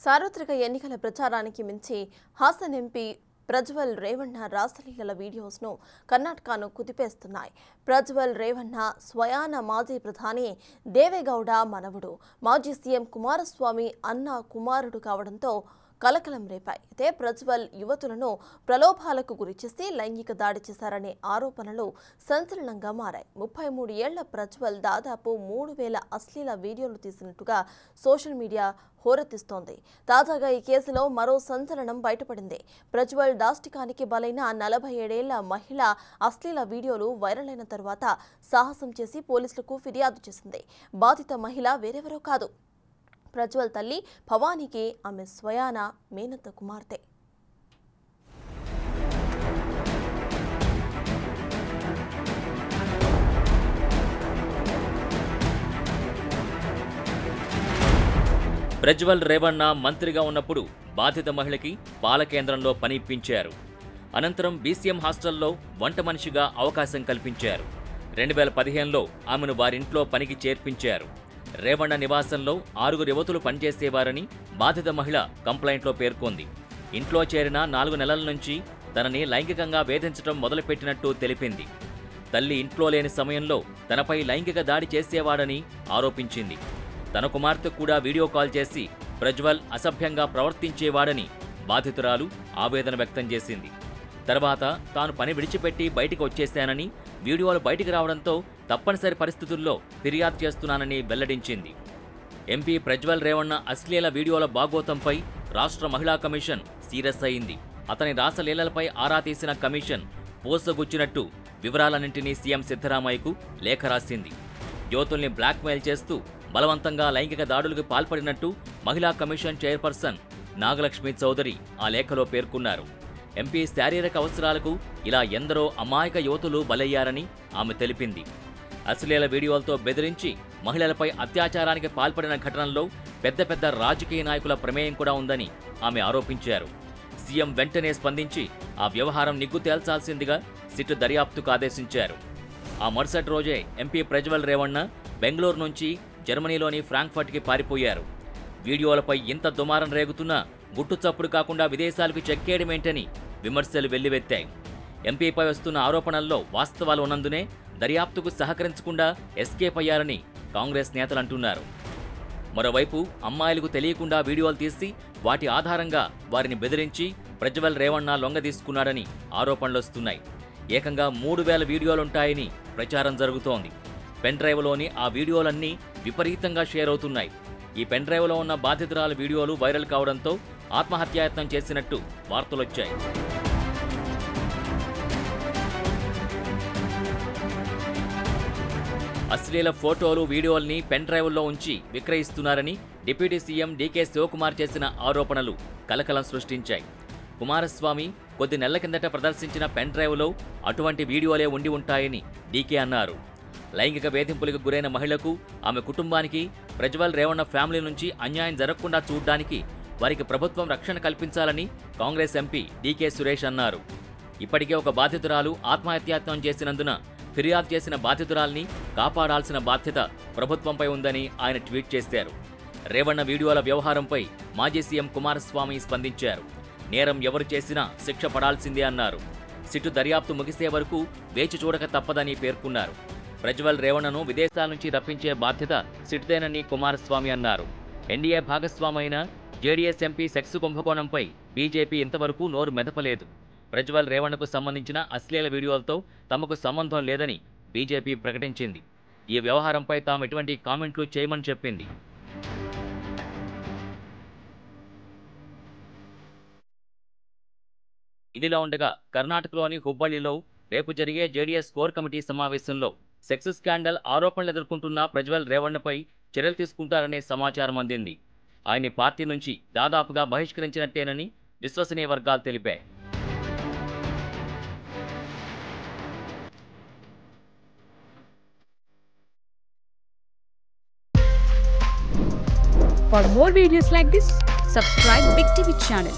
సార్వత్రిక ఎన్నికల ప్రచారానికి మించి హాసన్ ఎంపీ ప్రజ్వల్ రేవಣ್ణ రాసలీలల వీడియోస్ను కర్ణాటకను కుదిపేస్తున్నాయి. ప్రజ్వల్ రేవಣ್ణ స్వయాన మాజీ ప్రధాని దేవేగౌడ మనవడు, మాజీ సీఎం కుమారస్వామి అన్న కుమారుడు కావడంతో కలకలం రేపాయి. అయితే ప్రజ్వల్ యువతులను ప్రలోభాలకు గురిచేసి లైంగిక దాడి చేశారనే ఆరోపణలు సంచలనంగా మారాయి. 33 ఏళ్ల ప్రజ్వల్ దాదాపు 3000 అశ్లీల వీడియోలు తీసినట్టుగా సోషల్ మీడియా హోరెత్తిస్తోంది. తాజాగా ఈ కేసులో మరో సంచలనం బయటపడింది. ప్రజ్వల్ దాష్టికానికి బలైన 47 ఏళ్ల మహిళ అశ్లీల వీడియోలు వైరల్ అయిన తర్వాత సాహసం చేసి పోలీసులకు ఫిర్యాదు చేసింది. బాధిత మహిళ వేరెవరో కాదు, ప్రజ్వల్ తల్లి భవానీకి ఆమె స్వయాన మేనత్త కుమార్తె. ప్రజ్వల్ రేవಣ್ణ మంత్రిగా ఉన్నప్పుడు బాధిత మహిళకి పాల కేంద్రంలో పని ఇప్పించారు. అనంతరం బీసీఎం హాస్టల్లో వంట మనిషిగా అవకాశం కల్పించారు. 2015లో ఆమెను వారింట్లో పనికి చేర్పించారు. రేవಣ್ణ నివాసంలో 6 యువతులు పనిచేసేవారని బాధిత మహిళ కంప్లైంట్లో పేర్కొంది. ఇంట్లో చేరిన 4 నెలల నుంచి తనని లైంగికంగా వేధించడం మొదలుపెట్టినట్టు తెలిపింది. తల్లి ఇంట్లో లేని సమయంలో తనపై లైంగిక దాడి చేసేవాడని ఆరోపించింది. తన కుమార్తె కూడా వీడియో కాల్ చేసి ప్రజ్వల్ అసభ్యంగా ప్రవర్తించేవాడని బాధితురాలు ఆవేదన వ్యక్తం చేసింది. తర్వాత తాను పని విడిచిపెట్టి బయటికి వచ్చేశానని, వీడియోలు బయటికి రావడంతో తప్పనిసరి పరిస్థితుల్లో ఫిర్యాదు చేస్తున్నానని వెల్లడించింది. ఎంపీ ప్రజ్వల్ రేవಣ್ణ అశ్లీల వీడియోల బాగోతంపై రాష్ట్ర మహిళా కమిషన్ సీరియస్ అయింది. అతని రాసలీలలపై ఆరా తీసిన కమిషన్ పోసగుచ్చినట్టు వివరాలన్నింటినీ సీఎం సిద్ధరామయ్యకు లేఖ రాసింది. యువతుల్ని బ్లాక్మెయిల్ చేస్తూ బలవంతంగా లైంగిక దాడులకు పాల్పడినట్టు మహిళా కమిషన్ చైర్పర్సన్ నాగలక్ష్మి చౌదరి ఆ లేఖలో పేర్కొన్నారు. ఎంపీ శారీరక అవసరాలకు ఇలా ఎందరో అమాయక యువతులు బలయ్యారని ఆమె తెలిపింది. అశ్లీల వీడియోలతో బెదిరించి మహిళలపై అత్యాచారానికి పాల్పడిన ఘటనల్లో పెద్ద పెద్ద రాజకీయ నాయకుల ప్రమేయం కూడా ఉందని ఆమె ఆరోపించారు. సీఎం వెంటనే స్పందించి ఆ వ్యవహారం నిగ్గు తేల్చాల్సిందిగా సిట్ దర్యాప్తుకు ఆదేశించారు. ఆ మరుసటి రోజే ఎంపీ ప్రజ్వల్ రేవಣ್ణ బెంగళూరు నుంచి జర్మనీలోని ఫ్రాంక్ఫర్ట్కి పారిపోయారు. వీడియోలపై ఇంత దుమారం రేగుతున్నా గుట్టుచప్పుడు కాకుండా విదేశాలకు చెక్కేయడమేంటని విమర్శలు వెల్లువెత్తాయి. ఎంపీపై వస్తున్న ఆరోపణల్లో వాస్తవాలు ఉన్నందునే దర్యాప్తుకు సహకరించకుండా ఎస్కేప్ అయ్యారని కాంగ్రెస్ నేతలు అంటున్నారు. మరోవైపు అమ్మాయిలకు తెలియకుండా వీడియోలు తీసి వాటి ఆధారంగా వారిని బెదిరించి ప్రజ్వల్ రేవಣ್ణ లొంగదీసుకున్నాడని ఆరోపణలొస్తున్నాయి. ఏకంగా 3000 వీడియోలుంటాయని ప్రచారం జరుగుతోంది. పెన్ డ్రైవ్లోని ఆ వీడియోలన్నీ విపరీతంగా షేర్ అవుతున్నాయి. ఈ పెన్ డ్రైవ్లో ఉన్న బాధితురాల వీడియోలు వైరల్ కావడంతో ఆత్మహత్యాయత్నం చేసినట్టు వార్తలొచ్చాయి. అశ్లీల ఫోటోలు, వీడియోల్ని పెన్ డ్రైవ్లో ఉంచి విక్రయిస్తున్నారని డిప్యూటీ సీఎం డీకే శివకుమార్ చేసిన ఆరోపణలు కలకలం సృష్టించాయి. కుమారస్వామి కొద్ది నెలల కిందట ప్రదర్శించిన పెన్ డ్రైవ్లో అటువంటి వీడియోలే ఉండి ఉంటాయని డీకే అన్నారు. లైంగిక వేధింపులకు గురైన మహిళకు, ఆమె కుటుంబానికి ప్రజ్వల్ రేవಣ್ణ ఫ్యామిలీ నుంచి అన్యాయం జరగకుండా చూడ్డానికి వారికి ప్రభుత్వం రక్షణ కల్పించాలని కాంగ్రెస్ ఎంపీ డీకే సురేష్ అన్నారు. ఇప్పటికే ఒక బాధితురాలు ఆత్మహత్యాయత్నం చేసినందున ఫిర్యాదు చేసిన బాధితురాల్ని కాపాడాల్సిన బాధ్యత ప్రభుత్వంపై ఉందని ఆయన ట్వీట్ చేశారు. రేవಣ್ణ వీడియోల వ్యవహారంపై మాజీ సీఎం కుమారస్వామి స్పందించారు. నేరం ఎవరు చేసినా శిక్ష పడాల్సిందే అన్నారు. సిట్టు దర్యాప్తు ముగిసే వరకు వేచి చూడక తప్పదని పేర్కొన్నారు. ప్రజ్వల్ రేవణ్ణను విదేశాల నుంచి రప్పించే బాధ్యత సిట్దేనని కుమారస్వామి అన్నారు. ఎన్డీఏ భాగస్వామైన జేడీఎస్ ఎంపీ సెక్స్ కుంభకోణంపై బీజేపీ ఇంతవరకు నోరు మెదపలేదు. ప్రజ్వల్ రేవణ్ణకు సంబంధించిన అశ్లీల వీడియోలతో తమకు సంబంధం లేదని బీజేపీ ప్రకటించింది. ఈ వ్యవహారంపై తాము ఎటువంటి కామెంట్లు చేయమని చెప్పింది. ఇదిలా ఉండగా కర్ణాటకలోని హుబ్బಳ್ಳಿలో రేపు జరిగే జేడీఎస్ కోర్ కమిటీ సమావేశంలో సెక్స్ స్కాండల్ ఆరోపణలు ఎదుర్కొంటున్న ప్రజ్వల్ రేవణ్ణపై చర్యలు తీసుకుంటారనే సమాచారం అందింది. ఆయన్ని పార్టీ నుంచి దాదాపుగా బహిష్కరించినట్టేనని విశ్వసనీయ వర్గాలు తెలిపాయి. For more videos like this, subscribe Big TV channel.